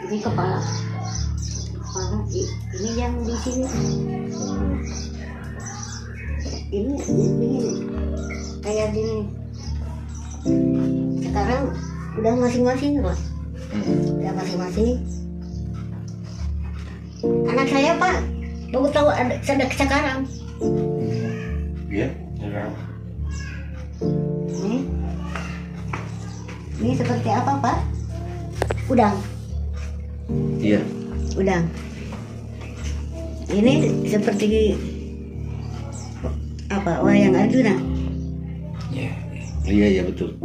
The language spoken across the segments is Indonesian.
Ini kepala. Ini yang di sini. Ini kayak gini. Sekarang udah masing-masing, Pak. Udah masing-masing. Anak saya, Pak, baru tahu ada sekarang. Iya. Ini seperti apa, Pak? Udang. Iya. Udang. Ini seperti apa? Wayang Arjuna. Iya betul.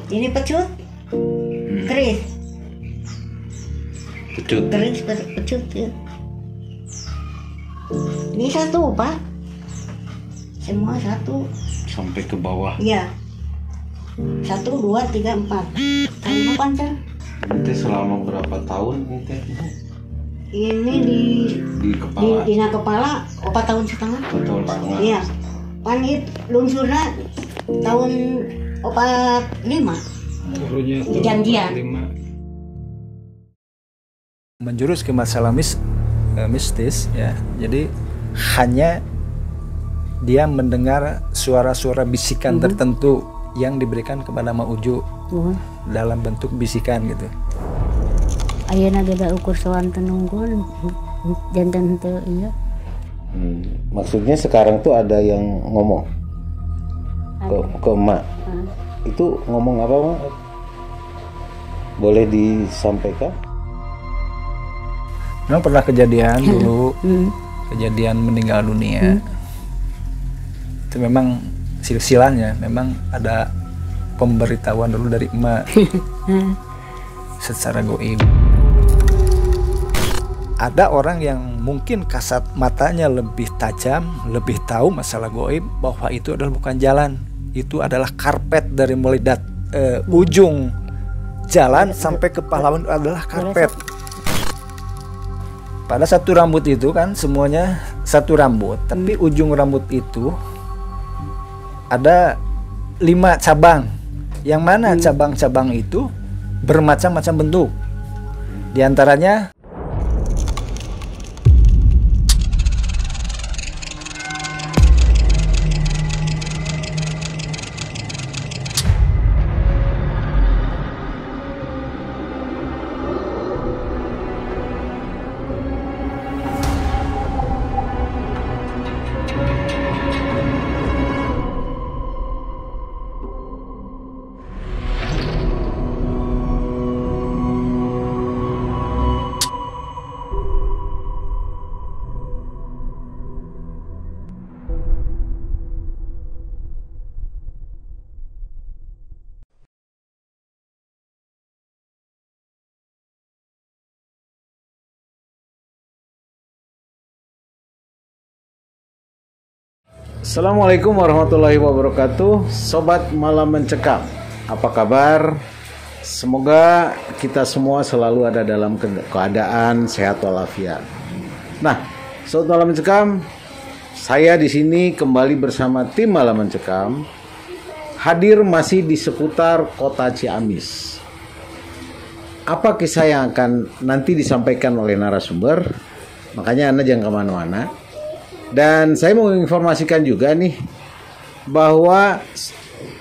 Ini pecut. Keris. Pecut. Keris pecut ya. Ini satu, Pak. Semua satu. Sampai ke bawah. Iya. 1, 2, 3, 4. Karena panjang. Ini selama berapa tahun ini? Ini Di kepala. Di kepala 4 tahun setengah. 4 tahun setengah. Iya. Panit lungsurna tahun 45. Janjian. Menjurus ke masalah mistis ya. Jadi hanya dia mendengar suara-suara bisikan tertentu yang diberikan kepada Ma Uju dalam bentuk bisikan gitu. Ayeuna beda ukur sowan tenunggun jantan teu iya. Maksudnya sekarang tuh ada yang ngomong ke emak. Itu ngomong apa, Mak? Boleh disampaikan? Memang pernah kejadian dulu, kejadian meninggal dunia. Itu memang silsilahnya, memang ada pemberitahuan dulu dari emak secara goib. Ada orang yang mungkin kasat matanya lebih tajam, lebih tahu masalah goib, bahwa itu adalah bukan jalan, itu adalah karpet. Dari mulai ujung jalan sampai ke pahlawan adalah karpet. Pada satu rambut itu kan semuanya satu rambut, tapi ujung rambut itu ada 5 cabang, yang mana cabang-cabang itu bermacam-macam bentuk. Di antaranya Assalamualaikum warahmatullahi wabarakatuh. Sobat Malam Mencekam, apa kabar? Semoga kita semua selalu ada dalam keadaan sehat walafiat. Nah, Sobat Malam Mencekam, saya di sini kembali bersama tim Malam Mencekam, hadir masih di seputar kota Ciamis. Apa kisah yang akan nanti disampaikan oleh narasumber? Makanya Anda jangan kemana-mana. Dan saya mau menginformasikan juga nih bahwa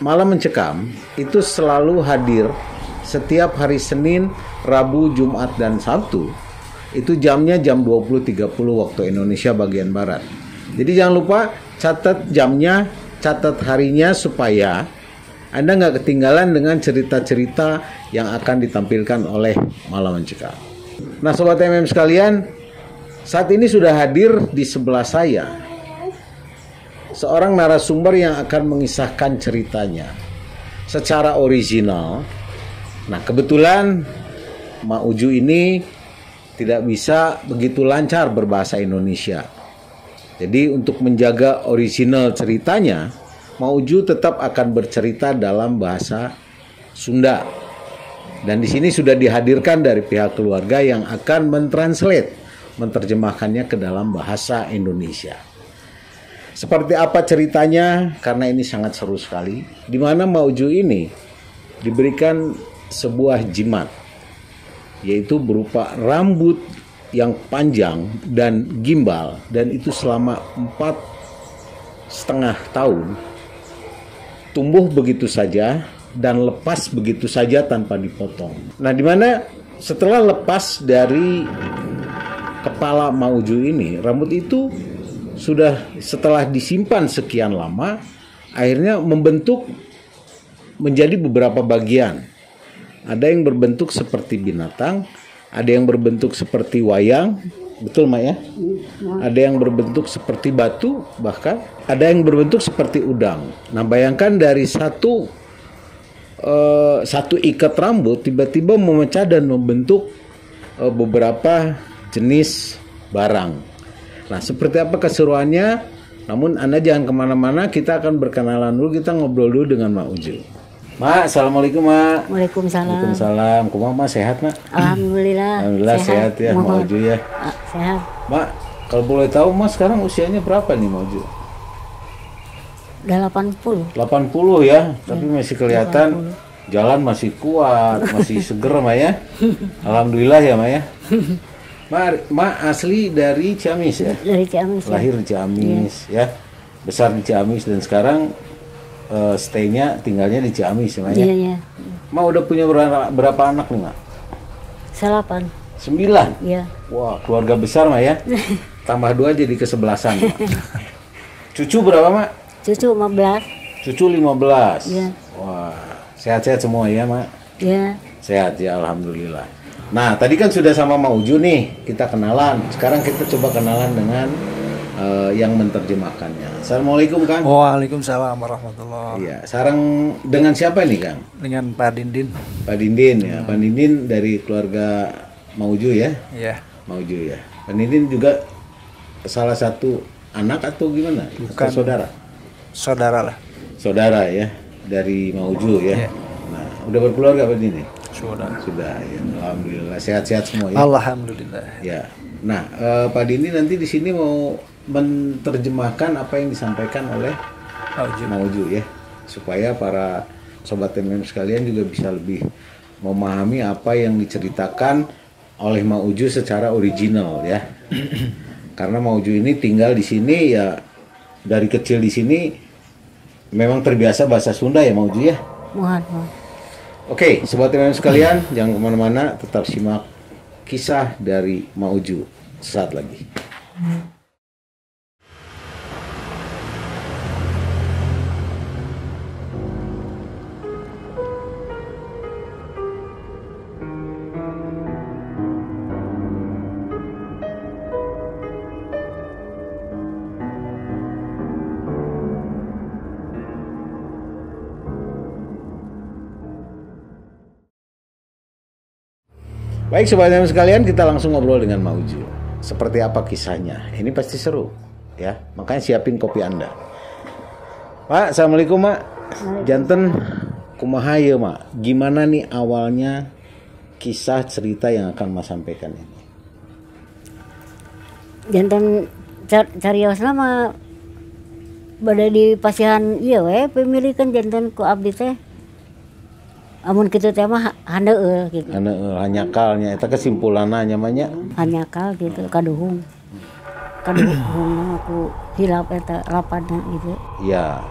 Malam Mencekam itu selalu hadir setiap hari Senin, Rabu, Jumat, dan Sabtu. Itu jamnya jam 20.30 waktu Indonesia bagian Barat. Jadi jangan lupa catat jamnya, catat harinya supaya Anda nggak ketinggalan dengan cerita-cerita yang akan ditampilkan oleh Malam Mencekam. Nah, Sobat MM sekalian, saat ini sudah hadir di sebelah saya seorang narasumber yang akan mengisahkan ceritanya secara original. Nah, kebetulan Ma Uju ini tidak bisa begitu lancar berbahasa Indonesia. Jadi untuk menjaga original ceritanya, Ma Uju tetap akan bercerita dalam bahasa Sunda. Dan di sini sudah dihadirkan dari pihak keluarga yang akan menerjemahkannya ke dalam bahasa Indonesia. Seperti apa ceritanya? Karena ini sangat seru sekali. Di mana Ma Uju ini diberikan sebuah jimat yaitu berupa rambut yang panjang dan gimbal, dan itu selama 4,5 tahun tumbuh begitu saja dan lepas begitu saja tanpa dipotong. Nah, di mana setelah lepas dari kepala Mauju ini, rambut itu sudah setelah disimpan sekian lama, akhirnya membentuk menjadi beberapa bagian. Ada yang berbentuk seperti binatang, ada yang berbentuk seperti wayang, betul Mak ya? Ada yang berbentuk seperti batu, bahkan ada yang berbentuk seperti udang. Nah, bayangkan dari satu ikat rambut tiba-tiba memecah dan membentuk beberapa jenis barang. Nah, seperti apa keseruannya? Namun Anda jangan kemana-mana, kita akan berkenalan dulu, kita ngobrol dulu dengan Mak Uju. Mak, assalamualaikum Mak. Waalaikumsalam. Waalaikumsalam. Kumaha Mak, sehat Mak? Alhamdulillah. Alhamdulillah sehat ya Mak Uju ya. Sehat. Mak, kalau boleh tahu Mak sekarang usianya berapa nih Mak Uju? Udah 80. 80 ya, tapi masih kelihatan 80. Jalan masih kuat, masih seger Mak ya. Alhamdulillah ya Mak ya. Mak asli dari Ciamis ya? Dari Ciamis. Lahir di Ciamis ya. Besar di Ciamis dan sekarang stay-nya tinggalnya di Ciamis ya Mak ya? Iya. Mak udah punya berapa anak nih Mak? 8. 9? Iya. Wah, keluarga besar Mak ya? Tambah 2 jadi ke-11an Mak. Cucu berapa Mak? Cucu 15. Cucu 15? Iya. Wah, sehat-sehat semua ya Mak? Iya. Sehat ya, Alhamdulillah. Nah, tadi kan sudah sama Mak Uju nih, kita kenalan. Sekarang kita coba kenalan dengan yang menerjemahkannya. Assalamualaikum Kang. Waalaikumsalam warahmatullahi. Iya, sekarang dengan siapa nih Kang? Dengan Pak Dindin. Pak Dindin ya, Pak Dindin dari keluarga Mak Uju ya? Iya. Mak Uju ya. Pak Dindin juga salah satu anak atau gimana? Bukan. Atau saudara? Saudara lah. Saudara ya, dari Mak Uju ya. Iya. Nah, udah berkeluarga Pak Dindin? Sudah. Sudah ya, alhamdulillah sehat-sehat semua ya. Alhamdulillah. Ya, nah Pak Dini nanti di sini mau menerjemahkan apa yang disampaikan oleh Mauju ya, supaya para sobat TMM sekalian juga bisa lebih memahami apa yang diceritakan oleh Mauju secara original ya. Karena Mauju ini tinggal di sini ya, dari kecil di sini memang terbiasa bahasa Sunda ya Mauju ya. Mohon. Oke, sobat TMM sekalian, jangan kemana-mana, tetap simak kisah dari Mak Uju sesaat lagi. Baik sobat TMM sekalian, kita langsung ngobrol dengan Mak Uju. Seperti apa kisahnya? Ini pasti seru ya, makanya siapin kopi Anda. Pak, assalamualaikum Mak. Janten kumaha ya Mak? Gimana nih awalnya kisah cerita yang akan Mas sampaikan ini? Jantan cariosna mah bade di pasihan ieu we pemilikan jantan ku abdi teh. Amun kitu teh mah handeueul gitu. Handeueul hanyakalnya eta kesimpulanna namanya Hanyakal gitu kaduhung. Kaduhung aku hilap eta lapadna gitu. Iya.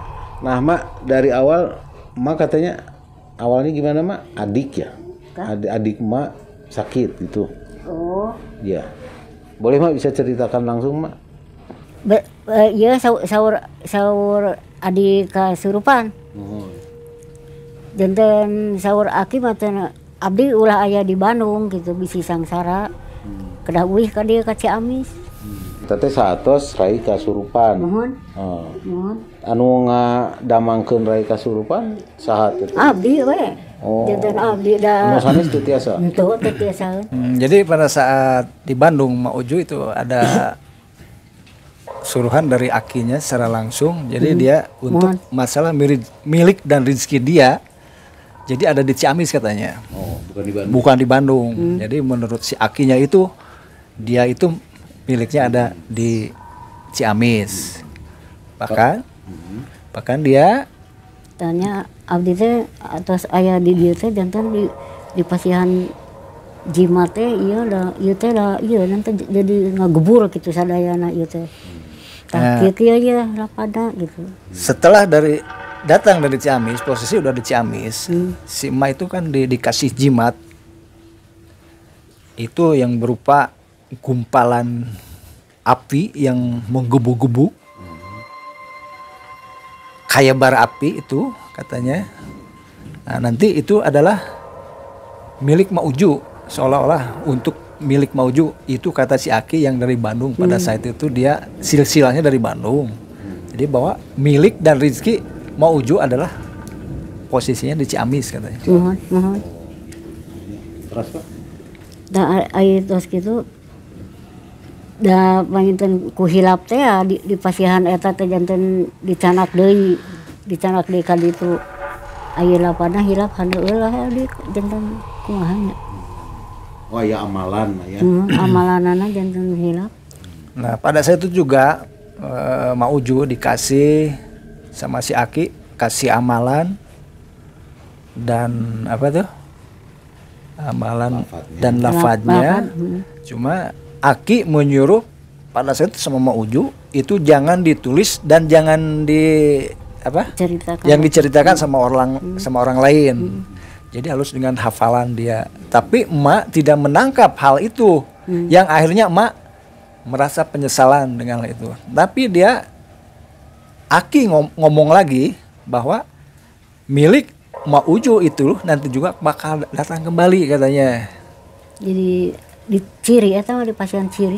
Nah, Mak, dari awal Mak katanya awalnya gimana Mak? Adik ya? Adik Mak sakit gitu. Oh. Iya. Boleh Mak bisa ceritakan langsung Mak? Iya saur adik kasurupan. Janten saur aki mah teh abdi ulah aya di Bandung gitu bisi sangsara. Kedah uih ka dieu ka Ciamis. Eta teh saetos rai kasurupan. Mohon. Oh. Mohon. Anu ngadamangkeun rai kasurupan saha teh? Abdi we. Oh. Janten abdi da. Anu sanes teu tiasa. Itu teh tiasa. Jadi pada saat di Bandung Mak Uju itu ada suruhan dari akinya secara langsung. Jadi dia untuk masalah milik dan rezeki dia. Jadi ada di Ciamis katanya. Oh, bukan di Bandung. Bukan di Bandung. Jadi menurut si akinya itu dia itu miliknya ada di Ciamis. Bahkan dia Tanya abdi teh atas aya di dieu teh janten di pasihan jimat teh iya da ieu teh da ieu nanti jadi ngagebur gitu sadayana ieu teh. Tah kieu aja lapada gitu. Setelah datang dari Ciamis, posisi udah di Ciamis, si emak itu kan dikasih jimat itu yang berupa gumpalan api yang menggebu-gebu, kayak bara api itu katanya. Nah, nanti itu adalah milik Mak Uju, seolah-olah untuk milik Mak Uju itu kata si Aki yang dari Bandung pada saat itu dia silsilahnya dari Bandung. Jadi bahwa milik dan rezeki Mak Uju adalah posisinya di Ciamis katanya. Mohon. Terus Pak? Da aya tos kitu da panginten ku hilap teh ya di pasihan eta teh janten dicanak deui ka ditu. Aya lapada hilap handeueuh lah di janten kumaha nya. Oh ya amalan ya. Amalanana janten hilap. Nah pada saat itu juga Mak Uju dikasih sama si Aki, kasih amalan dan apa tuh? Amalan Lafadnya. dan lafadnya. Lafad. Cuma Aki menyuruh pada saat itu sama Mak Uju itu jangan ditulis dan jangan Ceritakan. yang diceritakan sama orang lain. Jadi harus dengan hafalan dia. Tapi emak tidak menangkap hal itu. Yang akhirnya emak merasa penyesalan dengan hal itu. Tapi dia Aki ngomong lagi bahwa milik Mak Uju itu nanti juga bakal datang kembali katanya. Jadi di ciri atau di pasihan ciri.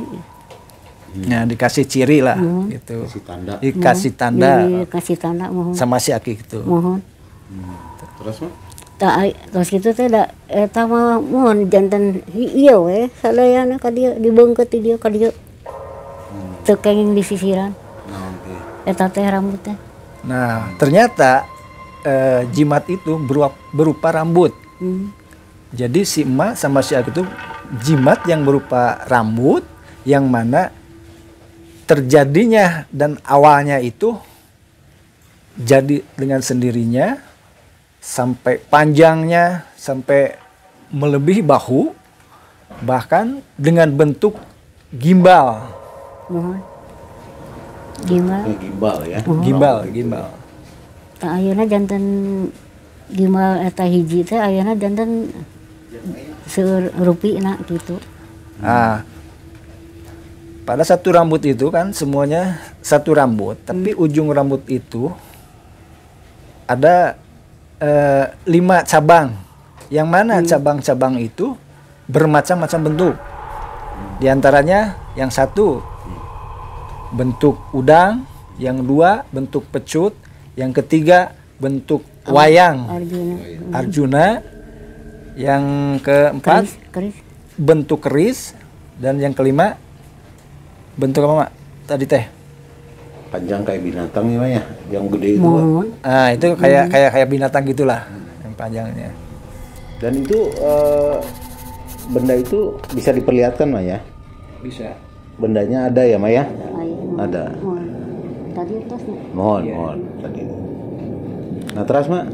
Nah, dikasih ciri lah gitu. Kasih tanda. Dikasih tanda Dikasih tanda mohon. sama si Aki gitu. Mohon. Terus Pak? Terus kitu teh da eta mah mohon janten ieu we sadayana ka dieu dibeungkeut ti dieu ka dieu. Teu kenging di sisiran. Nah, oke. Eta teh rambut teh. Nah, ternyata jimat itu berupa rambut. Jadi si emak sama si Aki itu jimat yang berupa rambut yang mana terjadinya dan awalnya itu jadi dengan sendirinya sampai panjangnya sampai melebihi bahu, bahkan dengan bentuk gimbal. Mohon. Gimbal. Gimbal ya. Gimbal. Tah ayeuna janten gimbal eta hiji teh ayeuna janten seueur rupina gitu. Nah, pada satu rambut itu kan semuanya satu rambut, tapi ujung rambut itu ada 5 cabang, yang mana cabang-cabang itu bermacam-macam bentuk. Di antaranya yang satu bentuk udang, yang dua bentuk pecut, yang ketiga bentuk wayang Arjuna, yang keempat Keris. bentuk keris, dan yang kelima bentuk apa Mak? Tadi teh. Panjang kayak binatang ya Pak ya. Yang gede itu Pak. Mohon. Ah, itu kayak binatang gitulah yang panjangnya. Dan itu benda itu bisa diperlihatkan Mak ya. Bisa. Bendanya ada ya Mak ya? Ada. Mohon. Tadi tos Mohon tadi. Nah terus Mak?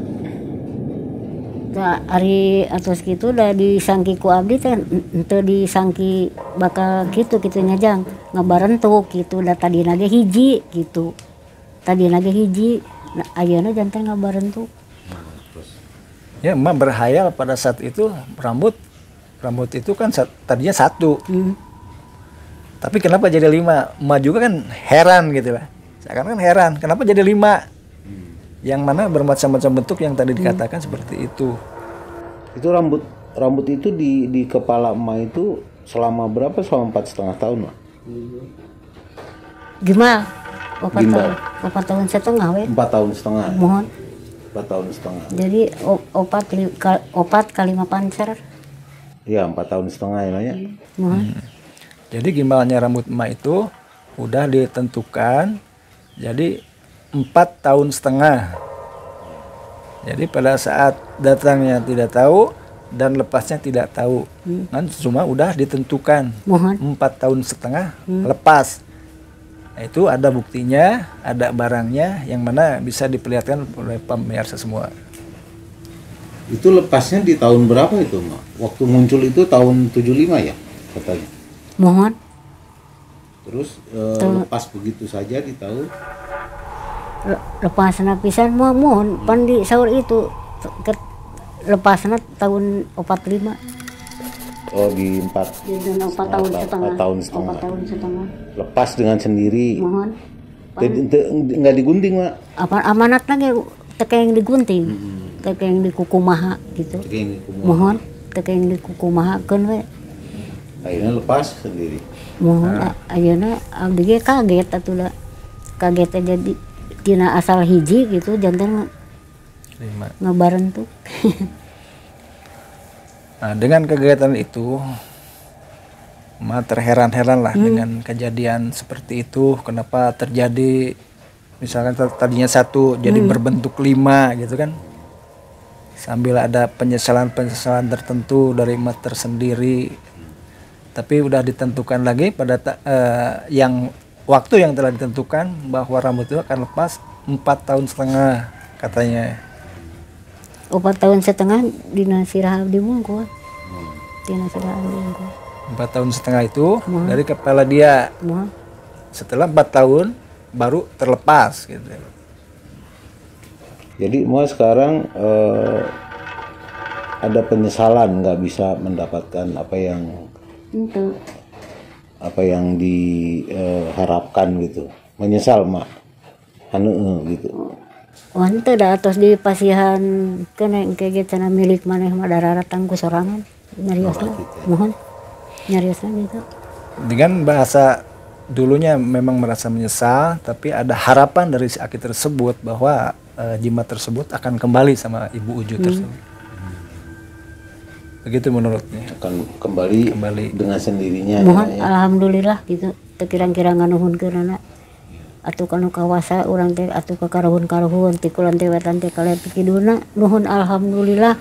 Nah, ari atos kitu da disangki ku abdi teh henteu disangki bakal kitu nyajang ngabarentuk gitu da tadina ge hiji gitu. Tadina ge hiji nah, ayeuna janten ngabarentuk. Ya, emak berhayal pada saat itu rambut itu kan tadinya satu. Tapi kenapa jadi 5? Emak juga kan heran gitu lah. Seakan kan heran, kenapa jadi 5? Yang mana bermacam-macam bentuk yang tadi dikatakan seperti itu. Itu rambut itu di kepala emak itu selama berapa? Selama 4,5 tahun Mak? Gimbal. Gimbal. 4 tahun setengah we. 4 tahun setengah. Mohon. 4 tahun setengah. Jadi opat kali 5 pancer. Iya 4 tahun setengah ya Mak ya. Mohon. Jadi gimbalnya rambut emak itu udah ditentukan jadi 4 tahun setengah. Jadi pada saat datangnya tidak tahu dan lepasnya tidak tahu. Kan cuma udah ditentukan. Mohon. 4 tahun setengah lepas. Nah, itu ada buktinya, ada barangnya yang mana bisa diperlihatkan oleh pemirsa semua. Itu lepasnya di tahun berapa itu, Mak? Waktu muncul itu tahun 75 ya katanya. Mohon Terus lepas begitu saja di tahun lepasna pisan mohon pan di sahur itu lepasna tahun 45. oh di 4 Di 4 tahun setengah. 4 tahun setengah. 4 tahun setengah. Lepas dengan sendiri. Mohon. Nggak digunting, Mak. Apa amanat lagi teka yang digunting. Teka yang dikukumaha gitu. Ini kumaha. Mohon teka yang dikukumahakeun we. Akhirnya lepas sendiri. Mohon ayeuna abdi ge kaget atuh da. Kaget jadi tina asal hiji gitu janten 5. ngabarentuk. Nah, dengan kegiatan itu, Ma terheran-heran lah dengan kejadian seperti itu. Kenapa terjadi, misalkan tadinya 1 jadi berbentuk 5 gitu kan? Sambil ada penyesalan-penyesalan tertentu dari Ma tersendiri. Tapi udah ditentukan lagi pada yang waktu yang telah ditentukan bahwa rambut itu akan lepas 4 tahun setengah katanya. 4 tahun setengah dina sirah abdi mungkul. Dina sirah abdi mungkul. 4 tahun setengah itu dari kepala dia. Mohon. Setelah 4 tahun baru terlepas gitu. Jadi mau sekarang ada penyesalan nggak bisa mendapatkan Itu. apa yang diharapkan gitu. Menyesal, Mak. Gitu. Wante da atos di pasihan kena kayak gitu milik maneh mah dararatang ku sorangan nyariosna. Mohon nyariosna gitu. Dengan bahasa dulunya memang merasa menyesal, tapi ada harapan dari si Aki tersebut bahwa jimat tersebut akan kembali sama Ibu Uju tersebut. Begitu menurutnya. Akan kembali dengan sendirinya. Mohon ya. alhamdulillah gitu. Teu kirang-kirang nganuhunkeun anak. Atuh kanu kawasa urang teh atuh ka karuhun-karuhun ti kulan teh wetan teh kalian pikiduna nuhun alhamdulillah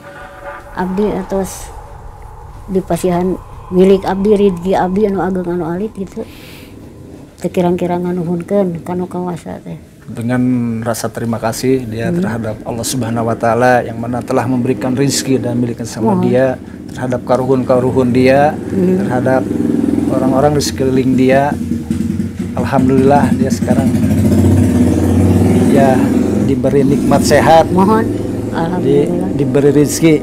abdi atos di pasihan milik abdi rizki abdi anu ageng anu alit gitu. Teu kirang-kirang nganuhunkeun kanu kawasa teh. Dengan rasa terima kasih dia terhadap Allah Subhanahu wa taala yang mana telah memberikan rizki dan miliknya sama dia, terhadap karuhun-karuhun dia, terhadap orang-orang di sekeliling dia. Alhamdulillah dia sekarang ya diberi nikmat sehat, Mohon alhamdulillah. diberi rizki,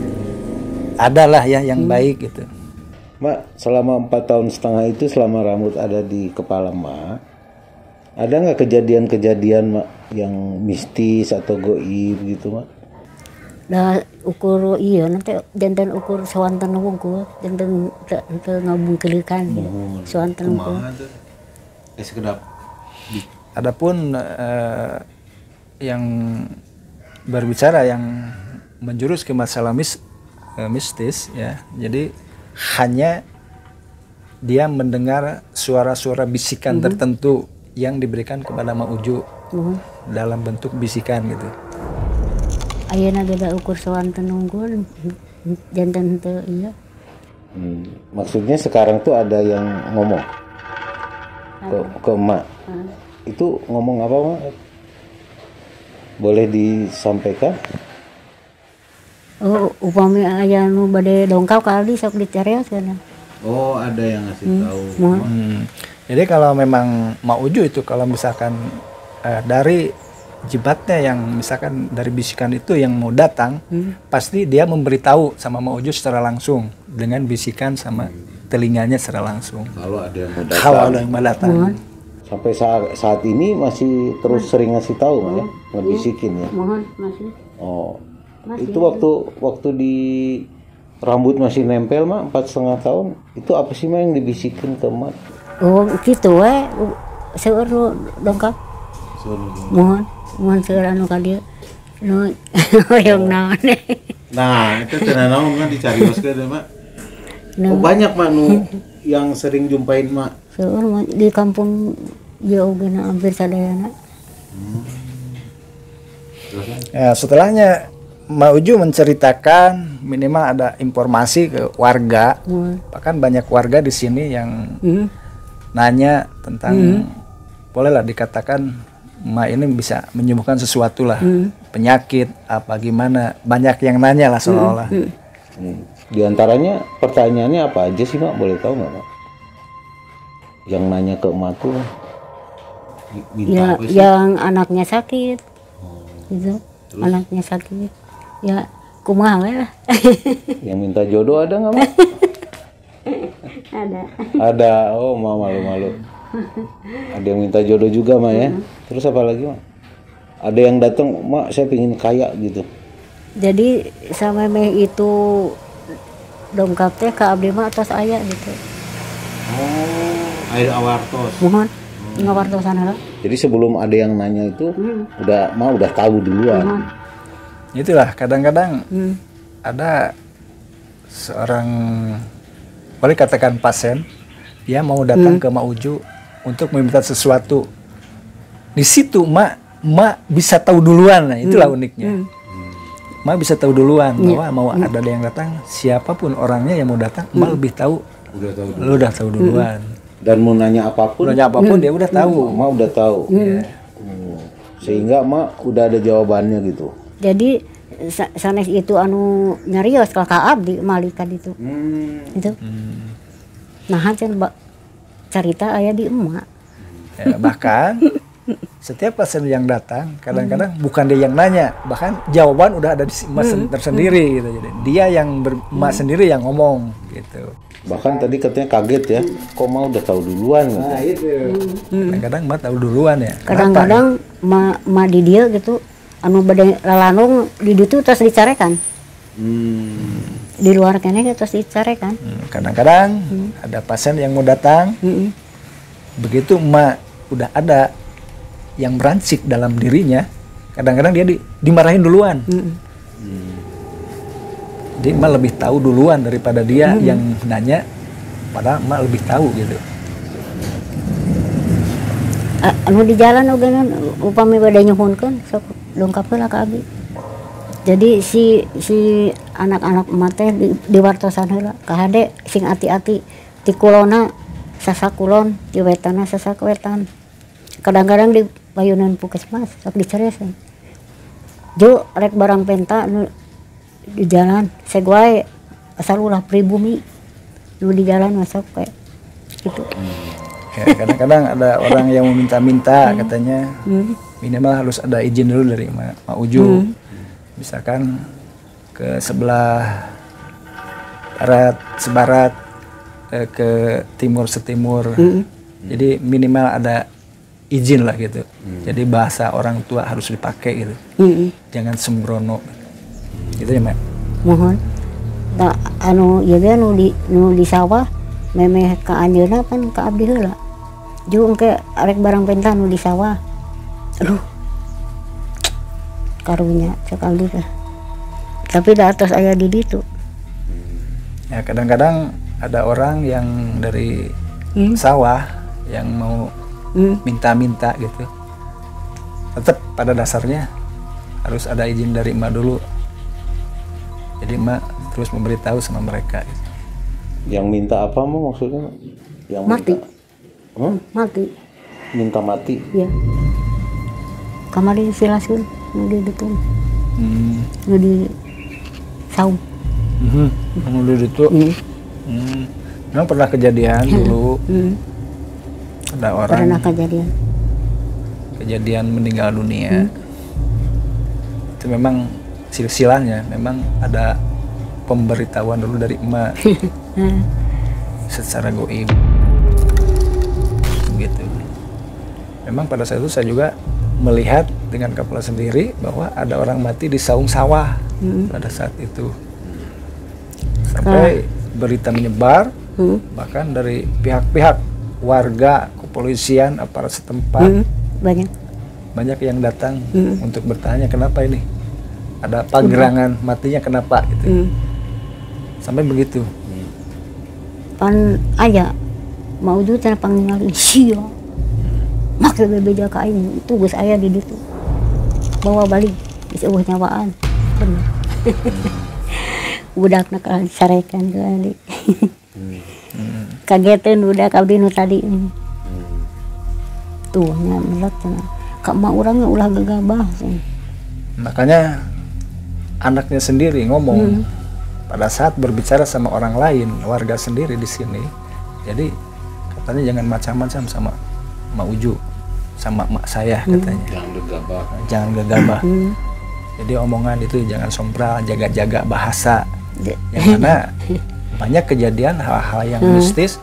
adalah ya yang baik gitu. Mak, selama 4 tahun setengah itu selama rambut ada di kepala Mak, ada nggak kejadian-kejadian, Mak, yang mistis atau goib gitu, Mak? Da ukur iya nanti jantan ukur sawanten wungkul jantan teu ngabungkeleukan gitu. Sawanten wungkul. Sekedap. Adapun yang berbicara yang menjurus ke masalah mistis ya, jadi hanya dia mendengar suara-suara bisikan tertentu yang diberikan kepada Ma Uju dalam bentuk bisikan gitu. Ayeuna beda ukur sawanten wungkul jantan teu iya. Maksudnya sekarang tuh ada yang ngomong ke Mak. Itu ngomong apa, Mak? Boleh disampaikan? Oh, upami aya nu bade dongkap kali sok dicarioskeun. Oh, ada yang ngasih tahu. Jadi kalau memang Ma Uju itu kalau misalkan dari jibatnya yang misalkan dari bisikan itu yang mau datang, pasti dia memberitahu sama Ma Uju secara langsung dengan bisikan sama telinganya secara langsung. Kalau ada yang mau datang. Kalau ada yang mau datang. Sampai saat ini masih terus sering ngasih tahu, Mak, ya? Ngebisikin ya. Mohon masih. Oh. Masih. Itu waktu di rambut masih nempel, Mak, 4,5 tahun. Itu apa sih, Mak, yang dibisikin ke Mak? Oh, gitu we. Seueur nu dongkap. Mohon seueur anu ka dieu. Nu hoyong naon. Nah, itu cenah naon, Mak, dicarioskeun deh, Mak. Oh, banyak, Mak, nu yang sering jumpain, Mak. Seueur di kampung jauh gana hampir sadayana. Ya, setelahnya Ma Uju menceritakan minimal ada informasi ke warga, bahkan banyak warga di sini yang nanya tentang, bolehlah dikatakan Ma ini bisa menyembuhkan sesuatu lah penyakit apa gimana, banyak yang nanya lah seolah-olah. Di antaranya pertanyaannya apa aja sih Mak? Boleh tahu nggak Mak? Yang nanya ke emak tuh minta Ya, apa sih? yang anaknya sakit, gitu. Anaknya sakit, ya kumaha we lah. Yang minta jodoh ada nggak Mak? Ada. Ada. Oh Mak malu-malu. Ada yang minta jodoh juga Mak ya. Terus apa lagi Mak? Ada yang datang, Mak saya pingin kaya gitu. Jadi sama meh itu dongkap teh ke abdi mah atas aya gitu. Oh, air awartos. Mohon ngawartosan heula. Jadi sebelum ada yang nanya itu udah tahu duluan. Itulah kadang-kadang Hmm. ada seorang, boleh katakan pasien, dia mau datang ke Mak Uju untuk meminta sesuatu. Di situ Mak bisa tahu duluan, nah itulah uniknya. Mak bisa tahu duluan bahwa mau ada yang datang, siapapun orangnya yang mau datang, Mak lebih tahu. Lu udah tahu duluan. Dan mau nanya apapun, Nanya apapun dia udah tahu. Mak udah tahu. Sehingga Mak udah ada jawabannya gitu. Jadi sanes itu anu nyarios ka abdi malika itu. Itu. Nah, can cerita aya di emak. Ya, bahkan setiap pasien yang datang kadang-kadang bukan dia yang nanya, bahkan jawaban udah ada di emak tersendiri gitu. Jadi dia yang emak sendiri yang ngomong gitu. Bahkan tadi katanya kaget ya, kok Mak udah tahu duluan gitu. Nah itu. Kadang-kadang Mak tahu duluan ya. Kadang-kadang ma di dia gitu anu bade lalanung di ditu terus dicarekan. Di luar kene terus dicarekan. Kadang-kadang ada pasien yang mau datang, begitu Mak udah ada yang beransik dalam dirinya, kadang-kadang dia dimarahin duluan. Jadi Mak lebih tahu duluan daripada dia yang nanya, padahal Mak lebih tahu gitu. Anu di jalan oge upami bade nyuhunkeun sok dongkapkeun ka abdi. Jadi si anak-anak emak teh diwartosan heula ka hade sing ati-ati ti kulona sasakulon di wetana sasawetan. Kadang-kadang di payunan puskesmas sok diceresan. Jo rek barang penta nu di jalan segwae asal ulah pribumi nu di jalan masuk kayak gitu. Ya, kadang-kadang ada orang yang meminta-minta katanya minimal harus ada izin dulu dari Mak Uju. Misalkan ke sebelah barat sebarat, ke timur setimur. Jadi minimal ada izin lah gitu. Jadi bahasa orang tua harus dipakai gitu. Jangan sembrono. Gitu ya Mak. Mohon. Da anu ieu ge nu di sawah memeh ka anjeunna kan ka abdi heula. Jeung ke arek barang penta nu di sawah. Aduh. Karunya cek abdi teh. Tapi da atos aya di ditu. Ya kadang-kadang ada orang yang dari sawah yang mau minta-minta gitu. Tetap pada dasarnya harus ada izin dari emak dulu. Jadi emak terus memberitahu sama mereka gitu. Yang minta apa mau maksudnya? Yang Mati. Minta, Mati. minta mati. Ya. Kamari silaskeun nu di ditu. Nu di saung. Yang dulu itu memang pernah kejadian dulu ada orang Pernah kejadian meninggal dunia. Itu memang silsilahnya memang ada pemberitahuan dulu dari emak secara goib gitu. Memang pada saat itu saya juga melihat dengan kepala sendiri bahwa ada orang mati di saung sawah pada saat itu. Sampai berita menyebar, bahkan dari pihak-pihak warga, kepolisian, aparat setempat, banyak yang datang untuk bertanya kenapa ini ada pagerangan matinya kenapa gitu. Sampai begitu. Pan aya mau juga cenah pangingalin sia. Make bebeja ka aing tugas aya di ditu. Bawa balik geus eueuh nyawaan. Bener. Budakna ka sarekan kali. Kageteun budak abdi nu tadi. Tuh nya melek cenah. Ka mah urangnya ulah gegabah cenah. Makanya anaknya sendiri ngomong pada saat berbicara sama orang lain, warga sendiri di sini. Jadi katanya jangan macam-macam sama Mak Uju, sama mak saya katanya. Jangan gegabah. Jangan gegabah. Jadi omongan itu jangan sompral, jaga-jaga bahasa. Yang mana banyak kejadian hal-hal yang mistis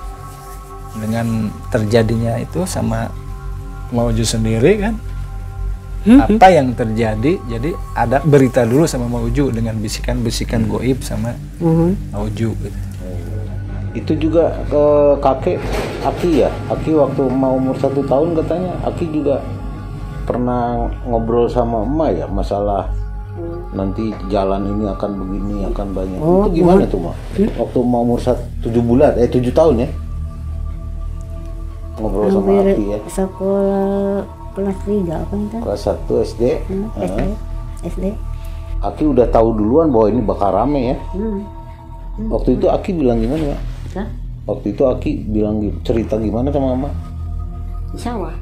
dengan terjadinya itu sama Mak Uju sendiri kan. Apa yang terjadi, jadi ada berita dulu sama Mak Uju dengan bisikan-bisikan goib sama Mak Uju gitu. Itu juga ke kakek Aki ya. Aki waktu mau umur 1 tahun katanya Aki juga pernah ngobrol sama emak ya masalah nanti jalan ini akan begini, akan banyak. Itu gimana tuh Mak? Waktu mau umur 7 tahun ya? Ngobrol sama Aki ya. Sekolah kelas 3 apa itu? Kelas 1 SD. SD. Aki udah tahu duluan bahwa ini bakal rame ya. Waktu itu Aki bilang gimana ya? Hah? Waktu itu Aki bilang cerita gimana sama Mama? Di sawah.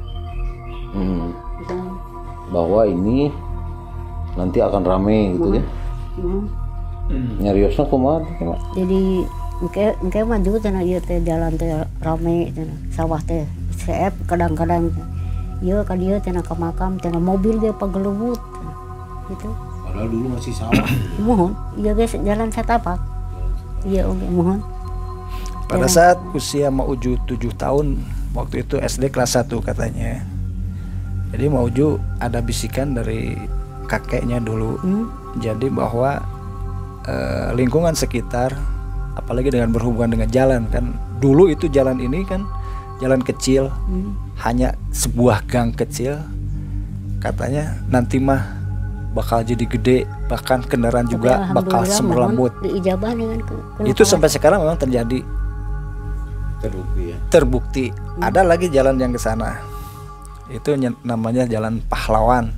Di sawah. Bahwa ini nanti akan rame gitu ya. Nyariosna kumaha teh, Mak? Jadi engke maju cenah ieu teh jalan teh rame cenah. Sawah teh seep kadang-kadang ieu ka dieu cenah ka makam cenah mobil ge pagelebut gitu. Padahal dulu masih sawah. Mohon, ieu ge jalan setapak. Iya oke, mohon. Pada saat usia Mak Uju 7 tahun, waktu itu SD kelas 1 katanya. Jadi Mak Uju ada bisikan dari kakeknya dulu. Jadi bahwa lingkungan sekitar, apalagi dengan berhubungan dengan jalan kan. Dulu itu jalan ini kan jalan kecil, hanya sebuah gang kecil. Katanya nanti mah bakal jadi gede, bahkan kendaraan juga bakal semerlambut. Itu sampai sekarang memang terjadi. Terbukti ya. Terbukti. Ada lagi jalan yang ke sana. Itu namanya Jalan Pahlawan.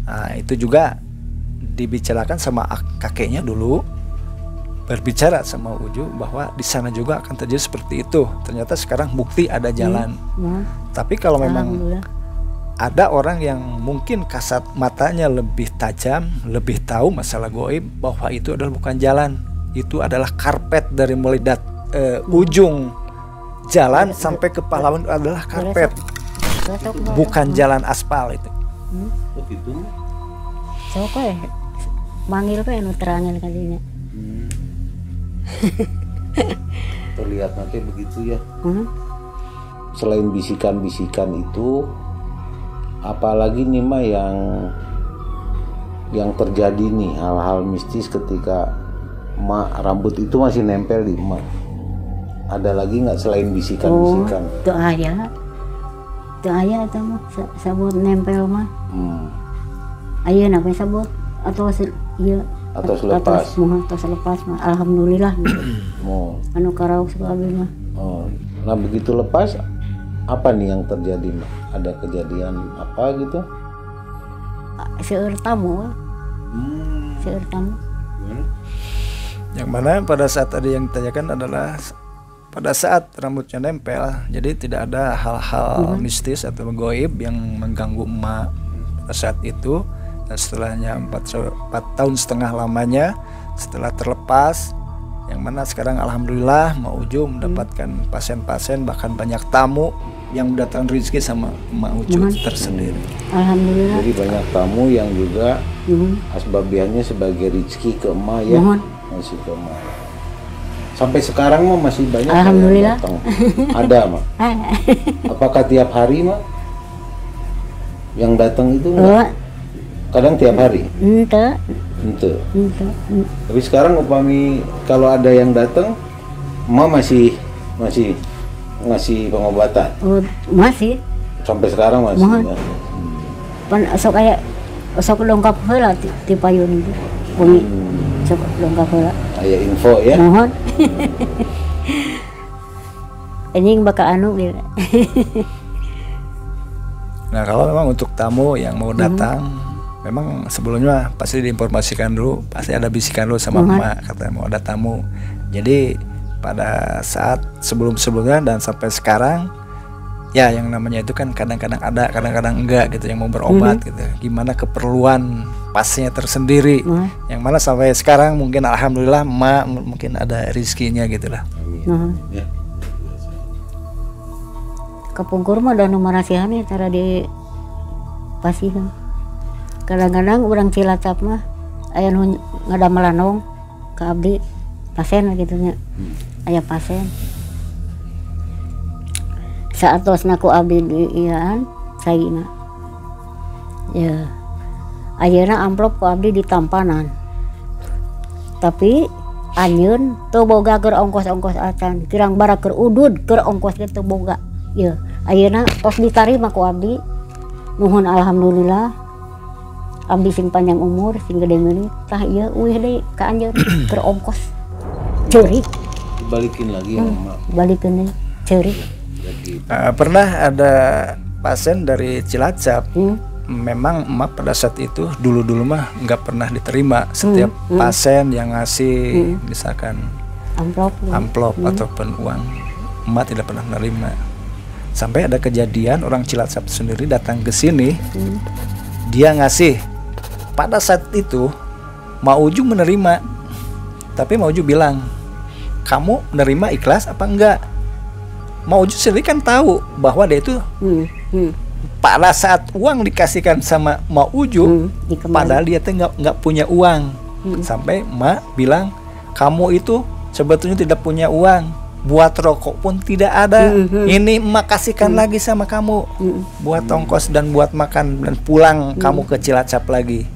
Nah, itu juga dibicarakan sama kakeknya dulu. Berbicara sama Uju bahwa di sana juga akan terjadi seperti itu. Ternyata sekarang bukti ada jalan. Tapi kalau memang ada orang yang mungkin kasat matanya lebih tajam, lebih tahu masalah goib, bahwa itu adalah bukan jalan, itu adalah karpet dari mulai ujung jalan sampai ke Pahlawan adalah karpet, bukan jalan aspal itu. Oh gitu. Sok manggil nu terangan kalinya. Terlihat nanti begitu ya. Selain bisikan-bisikan itu, apalagi nih Mah yang terjadi nih hal-hal mistis ketika Mak rambut itu masih nempel di Mak. Ada lagi nggak selain bisikan-bisikan? Tuh ayah itu mah sabut nempel mah. Ayah namanya sabut atau iya atau selepas mah alhamdulillah gitu. Anu karaok sekali mah. Nah begitu lepas apa nih yang terjadi Mak? Ada kejadian apa gitu? Seueur tamu. Seueur tamu. Yang mana pada saat tadi yang ditanyakan adalah pada saat rambutnya nempel, jadi tidak ada hal-hal mistis atau goib yang mengganggu emak pada saat itu. Dan setelahnya 4 tahun setengah lamanya setelah terlepas, yang mana sekarang alhamdulillah Mak Uju mendapatkan pasien-pasien, bahkan banyak tamu yang mendatangkan rezeki sama Mak Uju tersendiri. Alhamdulillah. Jadi banyak tamu yang juga asbabiannya sebagai rezeki ke emak ya. Masih ke emak. Sampai sekarang mah masih banyak alhamdulillah yang datang. Ada Mak. Apakah tiap hari Mak yang datang itu? Kadang tiap hari. Ente. Tapi sekarang upami kalau ada yang datang, Emak masih ngasih pengobatan. Masih. Sampai sekarang masih. Ya. Pan sok lengkap heula ti payun itu. Bumi. Sok lengkap heula. Aya info ya. Mohon. Anjing bakal anu gitu. Nah, kalau memang untuk tamu yang mau datang, memang sebelumnya pasti diinformasikan dulu, pasti ada bisikan dulu sama emak katanya mau ada tamu. Jadi pada saat sebelum-sebelumnya dan sampai sekarang ya yang namanya itu kan kadang-kadang ada, kadang-kadang enggak gitu yang mau berobat gitu. Gimana keperluan pasiennya tersendiri. Yang mana sampai sekarang mungkin alhamdulillah mungkin ada rezekinya gitu lah. Ya. Kapungkur mah dan numarasihan ya cara di pasiehan. Kadang-kadang orang Cilacap mah aya nu ngadamelanong ka abdi pasien gitu nya. Aya pasien. Saatosna ku abdi di ieuan saina. Ya. Ayeuna amplop ku abdi di tampanan. Tapi anjeun teu boga keur ongkos-ongkos acan, kirang bara keur udud keur ongkos teu boga. Ya, ayeuna tos ditarima ku abdi. Nuhun alhamdulillah. Abdi sing panjang umur, sing gede meuli, tah ieu eueuh deui ka anjeun keur ongkos. Ceurik. Dibalikin lagi ya Mak. Balikeun deui ceurik. Pernah ada pasien dari Cilacap. Memang emak pada saat itu dulu mah nggak pernah diterima. Setiap pasien yang ngasih misalkan amplop ataupun uang, emak tidak pernah menerima. Sampai ada kejadian orang Cilacap sendiri datang ke sini, dia ngasih. Pada saat itu Mauju menerima, tapi Mauju bilang, kamu menerima ikhlas apa enggak? Mauju sendiri kan tahu bahwa dia itu pada saat uang dikasihkan sama Mauju, padahal dia tuh nggak punya uang. Sampai Mak bilang, kamu itu sebetulnya tidak punya uang, buat rokok pun tidak ada. Ini Emak kasihkan lagi sama kamu, buat ongkos dan buat makan dan pulang kamu ke Cilacap lagi.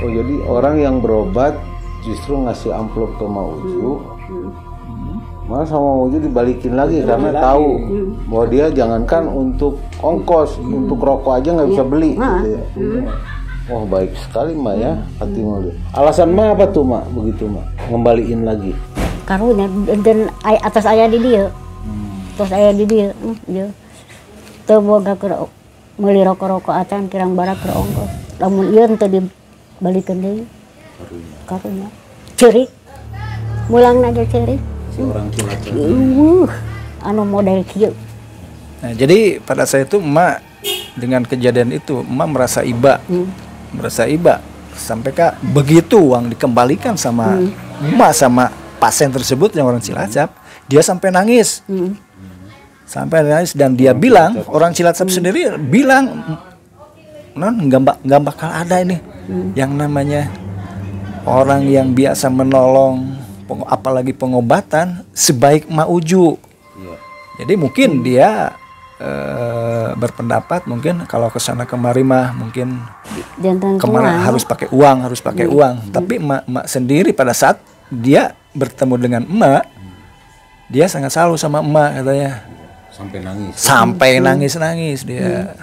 Oh jadi orang yang berobat justru ngasih amplop ke Mauju, malah sama Mauju dibalikin lagi karena tahu bahwa dia jangankan untuk ongkos, untuk rokok aja nggak bisa beli. Gitu ya. Oh baik sekali Mak ya, hati Mauju. Alasan Mak apa tuh Mak begitu Mak ngembaliin lagi? Karunya dan atas aya di dia, terus aya di dia, teu boga keur meuli rokok-rokok acan kirang bara keur ongkos. Lamun ieu teu dibalikeun deui. Karunya ceurik, mulangna ge ceurik. Si orang Cilacap. Anu model kieu. Nah, jadi pada saat itu emak dengan kejadian itu emak merasa iba, sampai kak begitu uang dikembalikan sama emak sama pasien tersebut yang orang Cilacap, dia sampai nangis, dan dia bilang orang Cilacap sendiri bilang, non nggak bakal ada ini yang namanya orang yang biasa menolong, apalagi pengobatan sebaik Mauju. Jadi mungkin dia berpendapat mungkin kalau kesana kemari mah mungkin kemana harus pakai uang, tapi emak sendiri pada saat dia bertemu dengan emak, dia sangat salut sama emak katanya, sampai nangis dia.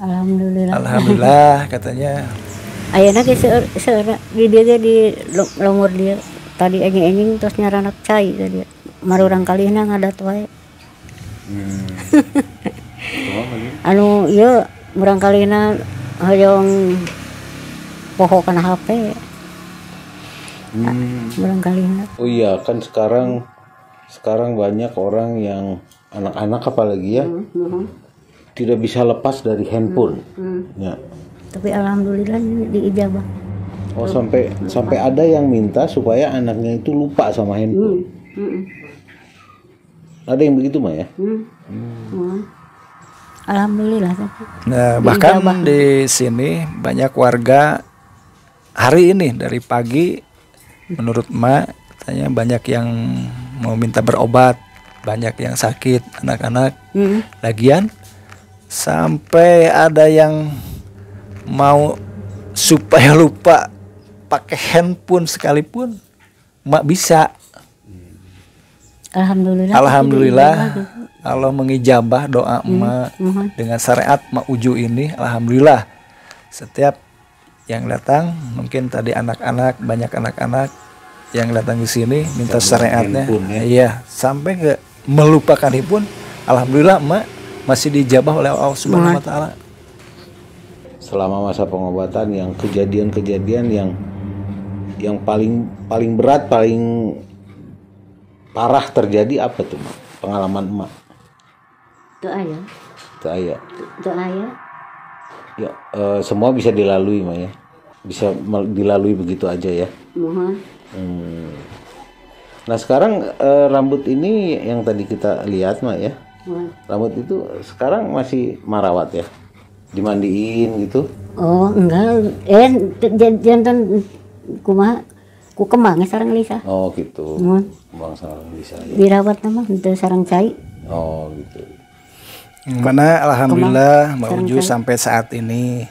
Alhamdulillah katanya. Ayeuna ge seueur di dia ge di lomor dia tadi enging terus nyaranak cai tadi marurang kalihna ngadat wae. Anu ieu murang kalihna hoyong poho kana HP. Murang kalihna. Oh iya kan sekarang banyak orang yang anak-anak apalagi ya tidak bisa lepas dari handphone. Ya. Tapi alhamdulillah diijabah. Oh sampai ada yang minta supaya anaknya itu lupa sama handphone. Ada yang begitu mah ya? Alhamdulillah. Nah bahkan di sini banyak warga hari ini dari pagi, menurut emak katanya banyak yang mau minta berobat, banyak yang sakit anak-anak. Lagian sampai ada yang mau supaya lupa pakai handphone sekalipun emak bisa. Alhamdulillah Allah mengijabah doa emak dengan syariat Mauju ini. Alhamdulillah setiap yang datang, mungkin tadi anak-anak, banyak anak-anak yang datang ke sini minta syariatnya, iya sampai ke melupakan handphone. Alhamdulillah emak masih dijabah oleh Allah Subhanahu wa taala. Selama masa pengobatan yang kejadian-kejadian yang paling berat, paling parah terjadi apa tuh Mak? Pengalaman emak? Teu aya. Teu aya. Teu aya. Ya, semua bisa dilalui mah ya. Bisa dilalui begitu aja ya. Mohon. Nah sekarang rambut ini yang tadi kita lihat mah ya. Rambut itu sekarang masih marawat ya. Dimandiin gitu. Oh, enggak. Jantan kumaha ku kemangnya sareng Lisa. Oh gitu. Bang sarang bisa ya. Dirawat nama teu sareng cai. Oh gitu. Yang mana alhamdulillah Mbak Uju sampai saat ini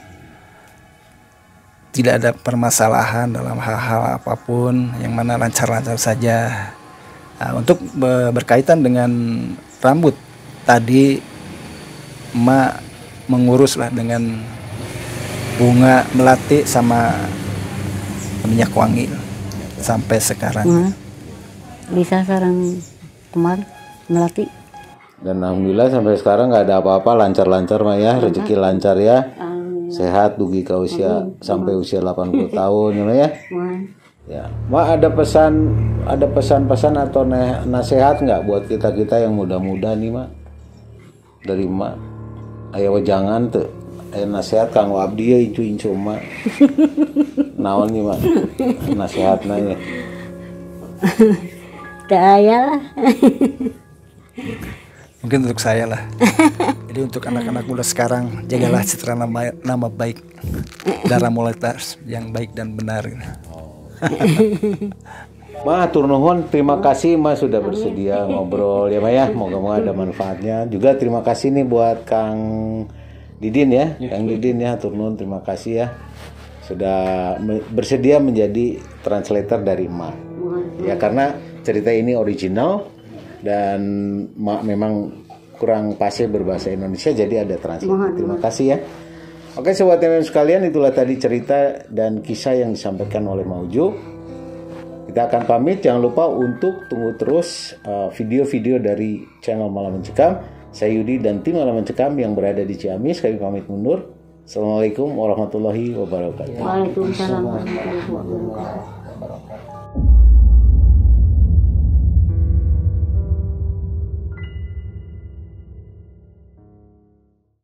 tidak ada permasalahan dalam hal-hal apapun, yang mana lancar-lancar saja. Nah, untuk berkaitan dengan rambut tadi, emak mengurus lah dengan bunga melati sama minyak wangi sampai sekarang. Bisa sareng kemarin melati. Dan alhamdulillah sampai sekarang nggak ada apa-apa, lancar-lancar mah ya, rezeki lancar ya. Sehat dugi ke usia sampai usia 80 tahun ya. Ya, Mak ada pesan-pesan atau nasihat nggak buat kita yang muda-muda nih Mak? Dari Mak, ayo jangan tuh, nasihat kanggo abdi ya incu Mak. Naon nih Mak, nasihatnya ya. Teu aya lah. Mungkin untuk saya lah. Jadi untuk anak-anak muda sekarang, jagalah citra nama baik Dara Moletas yang baik dan benar. Ma, hatur nuhun, terima kasih Ma sudah bersedia ngobrol ya Ma ya. Moga-moga ada manfaatnya. Juga terima kasih nih buat Kang Didin ya. Kang Didin ya, hatur nuhun, terima kasih ya. Sudah bersedia menjadi translator dari Ma. Ya karena cerita ini original dan Ma memang kurang fasih berbahasa Indonesia, jadi ada translator. Terima kasih ya. Oke sobat MM sekalian, itulah tadi cerita dan kisah yang disampaikan oleh Ma Uju. Kita akan pamit, jangan lupa untuk tunggu terus video-video dari channel Malam Mencekam. Saya Yudi dan tim Malam Mencekam yang berada di Ciamis, kami pamit mundur. Assalamualaikum warahmatullahi wabarakatuh. Waalaikumsalam warahmatullahi wabarakatuh.